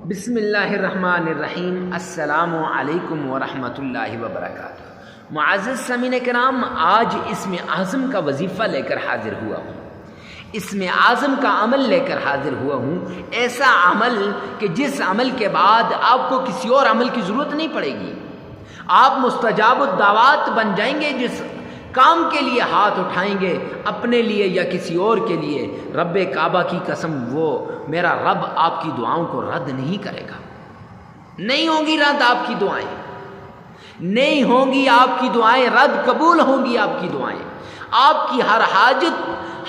بسم اللہ الرحمن الرحیم۔ السلام علیکم ورحمۃ اللہ وبرکاتہ۔ معزز سامعین کرام، آج اسم اعظم کا وظیفہ لے کر حاضر ہوا ہوں، اسم اعظم کا عمل لے کر حاضر ہوا ہوں، ایسا عمل کہ جس عمل کے بعد آپ کو کسی اور عمل کی ضرورت نہیں پڑے گی، آپ مستجاب الدعوات بن جائیں گے۔ جس کام کے لیے ہاتھ اٹھائیں گے، اپنے لیے یا کسی اور کے لیے، رب کعبہ کی قسم، وہ میرا رب آپ کی دعاؤں کو رد نہیں کرے گا۔ نہیں ہوں گی رد آپ کی دعائیں، نہیں ہوں گی آپ کی دعائیں رد، قبول ہوں گی آپ کی دعائیں۔ آپ کی ہر حاجت،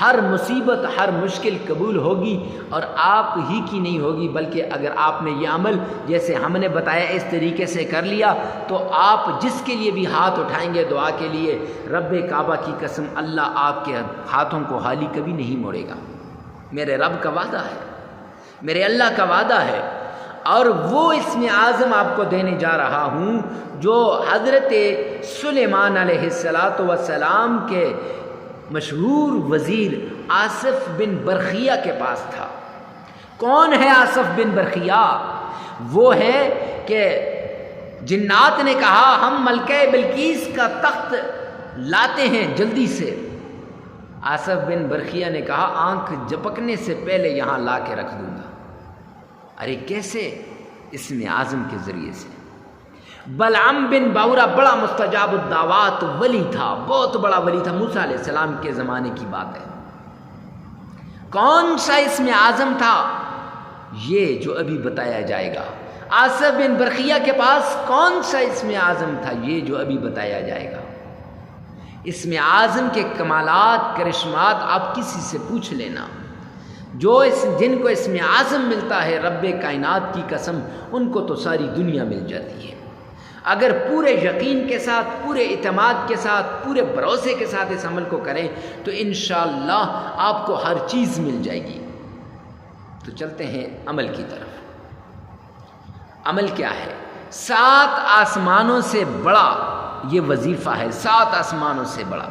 ہر مصیبت، ہر مشکل قبول ہوگی، اور آپ ہی کی نہیں ہوگی بلکہ اگر آپ نے یہ عمل جیسے ہم نے بتایا اس طریقے سے کر لیا تو آپ جس کے لیے بھی ہاتھ اٹھائیں گے دعا کے لیے، رب کعبہ کی قسم اللہ آپ کے ہاتھوں کو خالی کبھی نہیں موڑے گا۔ میرے رب کا وعدہ ہے، میرے اللہ کا وعدہ ہے، اور وہ اسم اعظم آپ کو دینے جا رہا ہوں جو حضرت سلیمان علیہ السلام کے مشہور وزیر آصف بن برخیہ کے پاس تھا۔ کون ہے آصف بن برخیہ؟ وہ ہے کہ جنات نے کہا ہم ملکہ بلقیس کا تخت لاتے ہیں جلدی سے۔ آصف بن برخیہ نے کہا آنکھ جھپکنے سے پہلے یہاں لا کے رکھ دوں گا۔ ارے کیسے؟ اسم اعظم کے ذریعے سے۔ بلعم بن باورہ بڑا مستجاب الدعوات ولی تھا، بہت بڑا ولی تھا، موسیٰ علیہ السلام کے زمانے کی بات ہے۔ کون سا اسم اعظم تھا؟ یہ جو ابھی بتایا جائے گا۔ آصف بن برخیہ کے پاس کون سا اسم اعظم تھا؟ یہ جو ابھی بتایا جائے گا۔ اسم اعظم کے کمالات، کرشمات آپ کسی سے پوچھ لینا، جن کو اسم اعظم ملتا ہے، رب کائنات کی قسم ان کو تو ساری دنیا مل جاتی ہے۔ اگر پورے یقین کے ساتھ، پورے اعتماد کے ساتھ، پورے بھروسے کے ساتھ اس عمل کو کریں تو انشاءاللہ آپ کو ہر چیز مل جائے گی۔ تو چلتے ہیں عمل کی طرف۔ عمل کیا ہے؟ 7 آسمانوں سے بڑا یہ وظیفہ ہے، 7 آسمانوں سے بڑا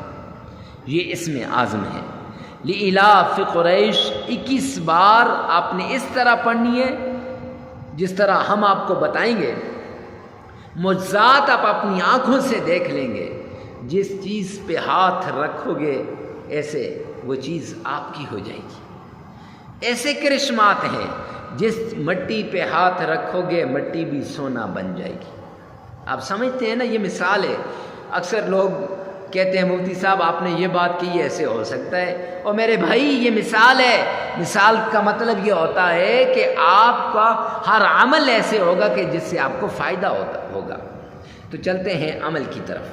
یہ اسم اعظم ہے۔ لإلاف قریش 21 بار آپ نے اس طرح پڑھنی ہے جس طرح ہم آپ کو بتائیں گے۔ معجزات آپ اپنی آنکھوں سے دیکھ لیں گے۔ جس چیز پہ ہاتھ رکھو گے ایسے وہ چیز آپ کی ہو جائے گی۔ ایسے کرشمات ہیں، جس مٹی پہ ہاتھ رکھو گے مٹی بھی سونا بن جائے گی۔ آپ سمجھتے ہیں نا، یہ مثال ہے۔ اکثر لوگ کہتے ہیں مفتی صاحب آپ نے یہ بات کی، ایسے ہو سکتا ہے۔ اور میرے بھائی یہ مثال ہے۔ مثال کا مطلب یہ ہوتا ہے کہ آپ کا ہر عمل ایسے ہوگا کہ جس سے آپ کو فائدہ ہوگا۔ تو چلتے ہیں عمل کی طرف۔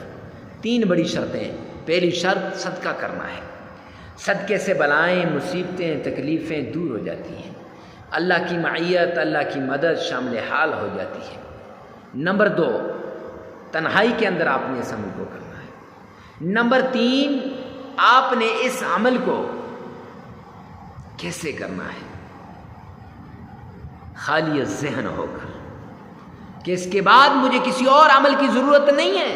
3 بڑی شرطیں۔ پہلی شرط صدقہ کرنا ہے۔ صدقے سے بلائیں، مصیبتیں، تکلیفیں دور ہو جاتی ہیں، اللہ کی معیت، اللہ کی مدد شامل حال ہو جاتی ہے۔ نمبر 2، تنہائی کے اندر آپ نے اس عمل کو کرنا ہے۔ نمبر 3، آپ نے اس عمل کو کیسے کرنا ہے؟ خالی ذہن ہو کر کہ اس کے بعد مجھے کسی اور عمل کی ضرورت نہیں ہے،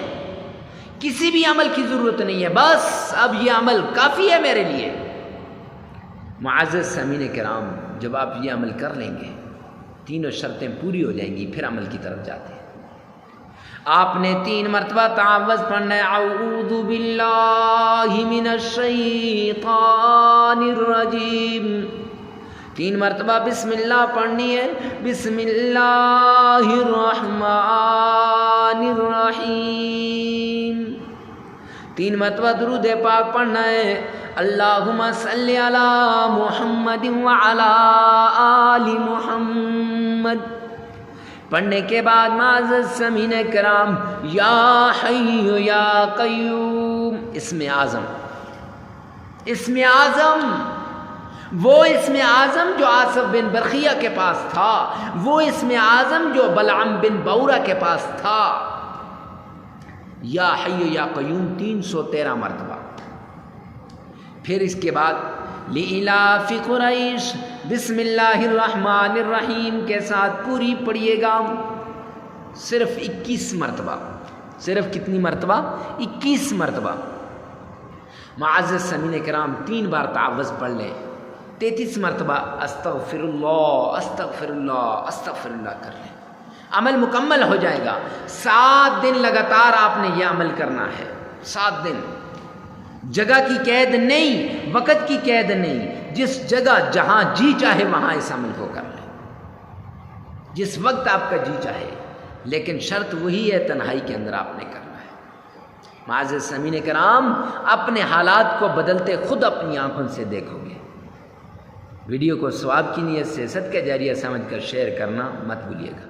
کسی بھی عمل کی ضرورت نہیں ہے، بس اب یہ عمل کافی ہے میرے لیے۔ معزز سامعین کرام، جب آپ یہ عمل کر لیں گے، تینوں شرطیں پوری ہو جائیں گی، پھر عمل کی طرف جاتے ہیں۔ آپ نے 3 مرتبہ تعوذ پڑھنا ہے، اعوذ باللہ من الشیطان الرجیم۔ 3 مرتبہ بسم اللہ پڑھنی ہے، بسم اللہ الرحمن الرحیم۔ 3 مرتبہ درود پاک پڑھنا ہے، اللہم صلی علی محمد وعلی آل محمد۔ پڑھنے کے بعد معزز سامعین کرام، یا حی یا قیوم، اسم اعظم، اسم اعظم، وہ اسم اعظم جو آصف بن برخیہ کے پاس تھا، وہ اسم اعظم جو بلعم بن باورہ کے پاس تھا۔ یا حی یا قیوم 313 مرتبہ۔ پھر اس کے بعد لإلاف قریش بسم اللہ الرحمن الرحیم کے ساتھ پوری پڑھیے گا، صرف 21 مرتبہ۔ صرف کتنی مرتبہ؟ 21 مرتبہ۔ معزز سامعین کرام، 3 بار تعوذ پڑھ لیں، 33 مرتبہ استغفر اللہ کر لیں، عمل مکمل ہو جائے گا۔ 7 دن لگاتار آپ نے یہ عمل کرنا ہے، 7 دن۔ جگہ کی قید نہیں، وقت کی قید نہیں، جس جگہ جہاں جی چاہے وہاں اس عمل کو کر لیں، جس وقت آپ کا جی چاہے، لیکن شرط وہی ہے، تنہائی کے اندر آپ نے کرنا ہے۔ معزز سامعین کرام، اپنے حالات کو بدلتے خود اپنی آنکھوں سے دیکھو گے۔ ویڈیو کو ثواب کی نیت سے صدقہ جاریہ سمجھ کر شیئر کرنا مت بھولیے گا۔